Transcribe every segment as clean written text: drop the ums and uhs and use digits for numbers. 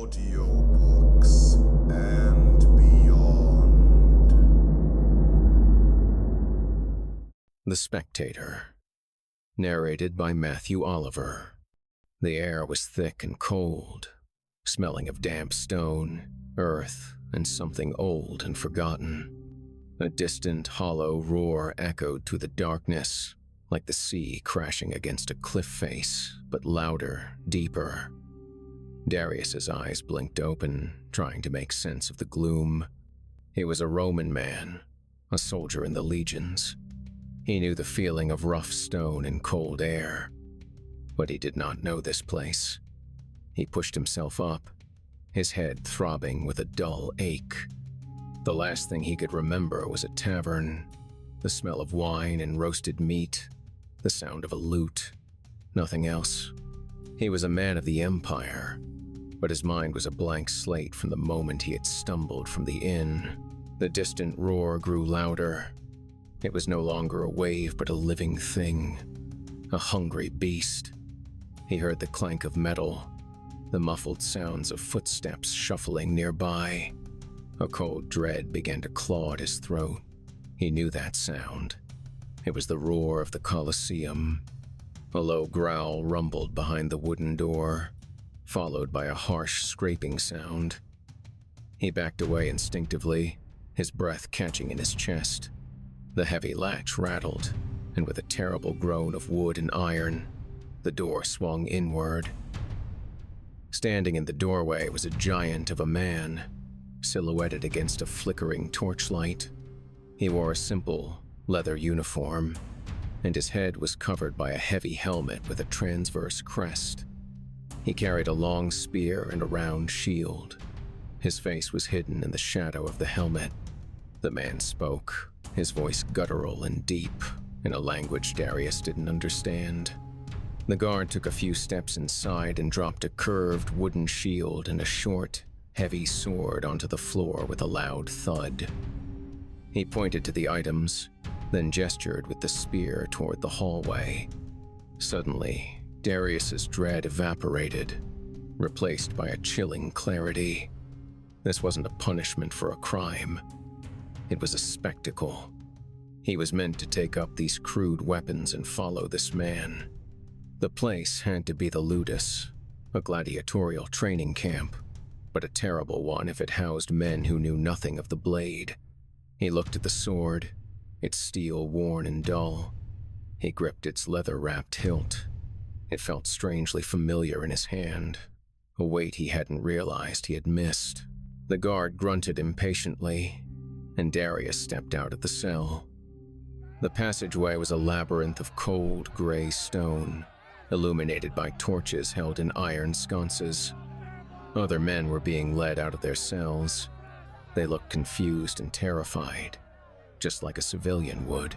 Audiobooks and beyond. The Spectator, narrated by Matthew Oliver. The air was thick and cold, smelling of damp stone, earth, and something old and forgotten. A distant, hollow roar echoed through the darkness, like the sea crashing against a cliff face, but louder, deeper. Darius's eyes blinked open, trying to make sense of the gloom. He was a Roman man, a soldier in the legions. He knew the feeling of rough stone and cold air, but he did not know this place. He pushed himself up, his head throbbing with a dull ache. The last thing he could remember was a tavern, the smell of wine and roasted meat, the sound of a lute, nothing else. He was a man of the Empire, but his mind was a blank slate from the moment he had stumbled from the inn. The distant roar grew louder. It was no longer a wave, but a living thing, a hungry beast. He heard the clank of metal, the muffled sounds of footsteps shuffling nearby. A cold dread began to claw at his throat. He knew that sound. It was the roar of the Colosseum. A low growl rumbled behind the wooden door, followed by a harsh scraping sound. He backed away instinctively, his breath catching in his chest. The heavy latch rattled, and with a terrible groan of wood and iron, the door swung inward. Standing in the doorway was a giant of a man, silhouetted against a flickering torchlight. He wore a simple, leather uniform, and his head was covered by a heavy helmet with a transverse crest. He carried a long spear and a round shield. His face was hidden in the shadow of the helmet. The man spoke, his voice guttural and deep, in a language Darius didn't understand. The guard took a few steps inside and dropped a curved wooden shield and a short, heavy sword onto the floor with a loud thud. He pointed to the items, then gestured with the spear toward the hallway. Suddenly, Darius's dread evaporated, replaced by a chilling clarity. This wasn't a punishment for a crime. It was a spectacle. He was meant to take up these crude weapons and follow this man. The place had to be the Ludus, a gladiatorial training camp, but a terrible one if it housed men who knew nothing of the blade. He looked at the sword, its steel worn and dull. He gripped its leather-wrapped hilt. It felt strangely familiar in his hand, a weight he hadn't realized he had missed. The guard grunted impatiently, and Darius stepped out of the cell. The passageway was a labyrinth of cold, gray stone, illuminated by torches held in iron sconces. Other men were being led out of their cells. They looked confused and terrified, just like a civilian would.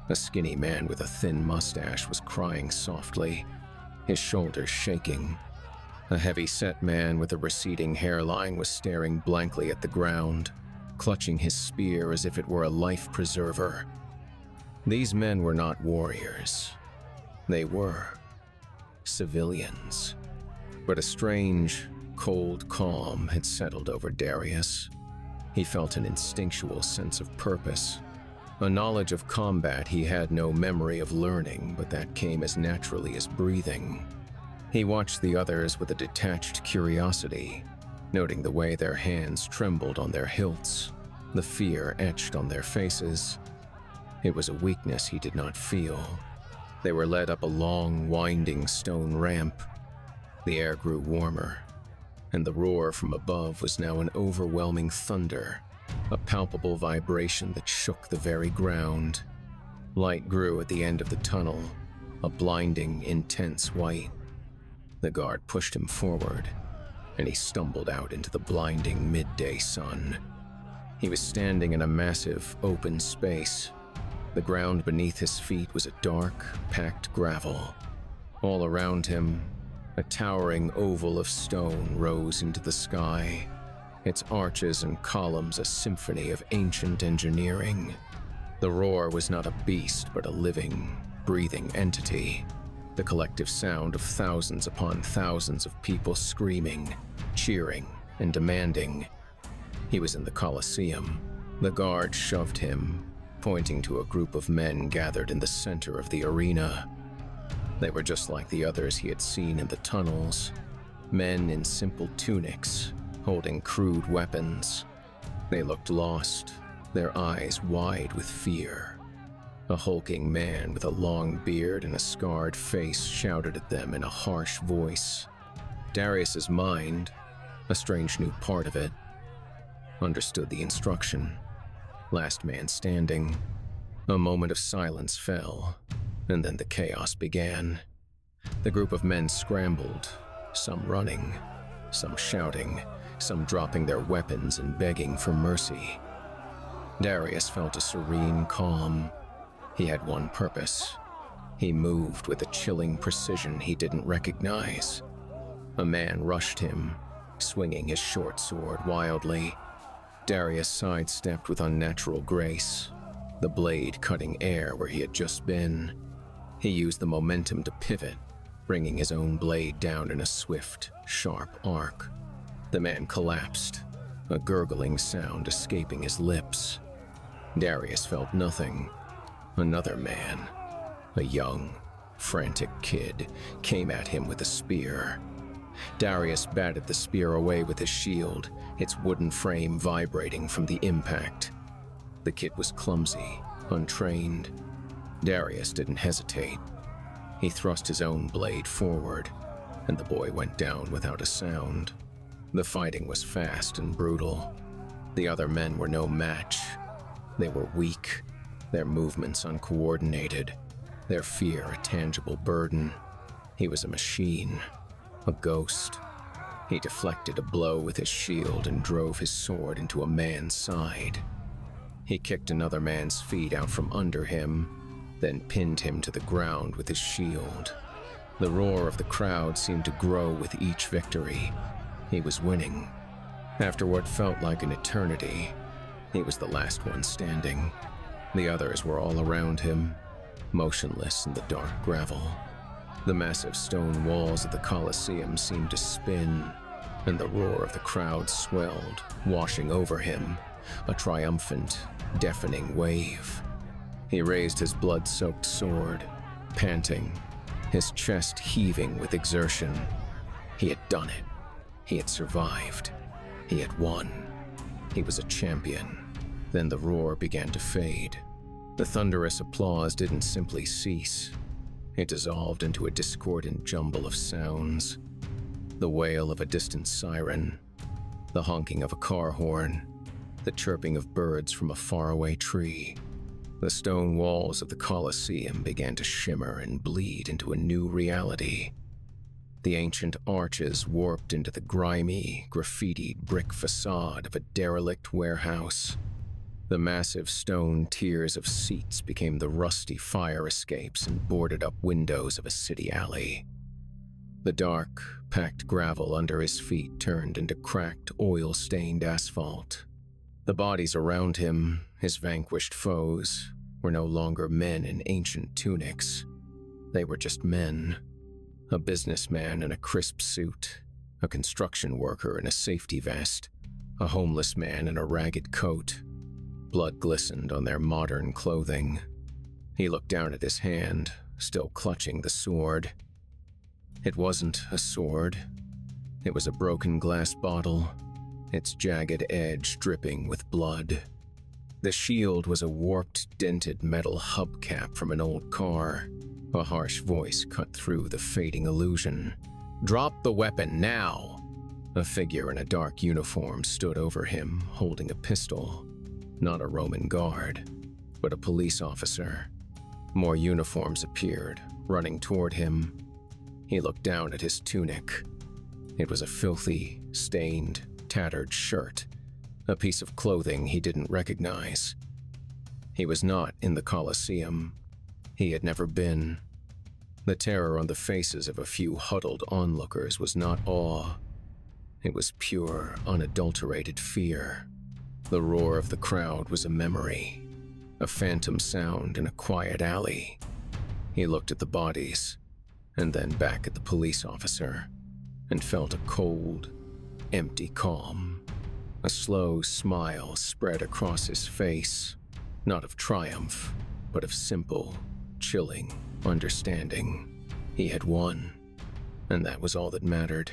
A skinny man with a thin mustache was crying softly, his shoulders shaking. A heavy-set man with a receding hairline was staring blankly at the ground, clutching his spear as if it were a life preserver. These men were not warriors. They were civilians. But a strange, cold calm had settled over Darius. He felt an instinctual sense of purpose, a knowledge of combat he had no memory of learning, but that came as naturally as breathing. He watched the others with a detached curiosity, noting the way their hands trembled on their hilts, the fear etched on their faces. It was a weakness he did not feel. They were led up a long, winding stone ramp. The air grew warmer, and the roar from above was now an overwhelming thunder, a palpable vibration that shook the very ground. Light grew at the end of the tunnel, a blinding, intense white. The guard pushed him forward, and he stumbled out into the blinding midday sun. He was standing in a massive, open space. The ground beneath his feet was a dark, packed gravel. All around him, a towering oval of stone rose into the sky, its arches and columns a symphony of ancient engineering. The roar was not a beast, but a living, breathing entity, the collective sound of thousands upon thousands of people screaming, cheering and demanding. He was in the Colosseum. The guard shoved him, pointing to a group of men gathered in the center of the arena. They were just like the others he had seen in the tunnels, men in simple tunics, holding crude weapons. They looked lost, their eyes wide with fear. A hulking man with a long beard and a scarred face shouted at them in a harsh voice. Darius's mind, a strange new part of it, understood the instruction. Last man standing. A moment of silence fell, and then the chaos began. The group of men scrambled, some running, some shouting, some dropping their weapons and begging for mercy. Darius felt a serene calm. He had one purpose. He moved with a chilling precision he didn't recognize. A man rushed him, swinging his short sword wildly. Darius sidestepped with unnatural grace, the blade cutting air where he had just been. He used the momentum to pivot, bringing his own blade down in a swift, sharp arc. The man collapsed, a gurgling sound escaping his lips. Darius felt nothing. Another man, a young, frantic kid, came at him with a spear. Darius batted the spear away with his shield, its wooden frame vibrating from the impact. The kid was clumsy, untrained. Darius didn't hesitate. He thrust his own blade forward, and the boy went down without a sound. The fighting was fast and brutal. The other men were no match. They were weak, their movements uncoordinated, their fear a tangible burden. He was a machine, a ghost. He deflected a blow with his shield and drove his sword into a man's side. He kicked another man's feet out from under him, then pinned him to the ground with his shield. The roar of the crowd seemed to grow with each victory. He was winning. After what felt like an eternity, he was the last one standing. The others were all around him, motionless in the dark gravel. The massive stone walls of the Colosseum seemed to spin, and the roar of the crowd swelled, washing over him, a triumphant, deafening wave. He raised his blood-soaked sword, panting, his chest heaving with exertion. He had done it. He had survived. He had won. He was a champion. Then the roar began to fade. The thunderous applause didn't simply cease. It dissolved into a discordant jumble of sounds. The wail of a distant siren, the honking of a car horn, the chirping of birds from a faraway tree. The stone walls of the Colosseum began to shimmer and bleed into a new reality. The ancient arches warped into the grimy, graffitied brick facade of a derelict warehouse. The massive stone tiers of seats became the rusty fire escapes and boarded-up windows of a city alley. The dark, packed gravel under his feet turned into cracked, oil-stained asphalt. The bodies around him, his vanquished foes, were no longer men in ancient tunics. They were just men. A businessman in a crisp suit, a construction worker in a safety vest, a homeless man in a ragged coat. Blood glistened on their modern clothing. He looked down at his hand, still clutching the sword. It wasn't a sword. It was a broken glass bottle, its jagged edge dripping with blood. The shield was a warped, dented metal hubcap from an old car. A harsh voice cut through the fading illusion. "Drop the weapon now!" A figure in a dark uniform stood over him, holding a pistol. Not a Roman guard, but a police officer. More uniforms appeared, running toward him. He looked down at his tunic. It was a filthy, stained, tattered shirt, a piece of clothing he didn't recognize. He was not in the Colosseum. He had never been. The terror on the faces of a few huddled onlookers was not awe. It was pure, unadulterated fear. The roar of the crowd was a memory, a phantom sound in a quiet alley. He looked at the bodies, and then back at the police officer, and felt a cold, empty calm. A slow smile spread across his face, not of triumph, but of simple, chilling understanding. He had won, and that was all that mattered.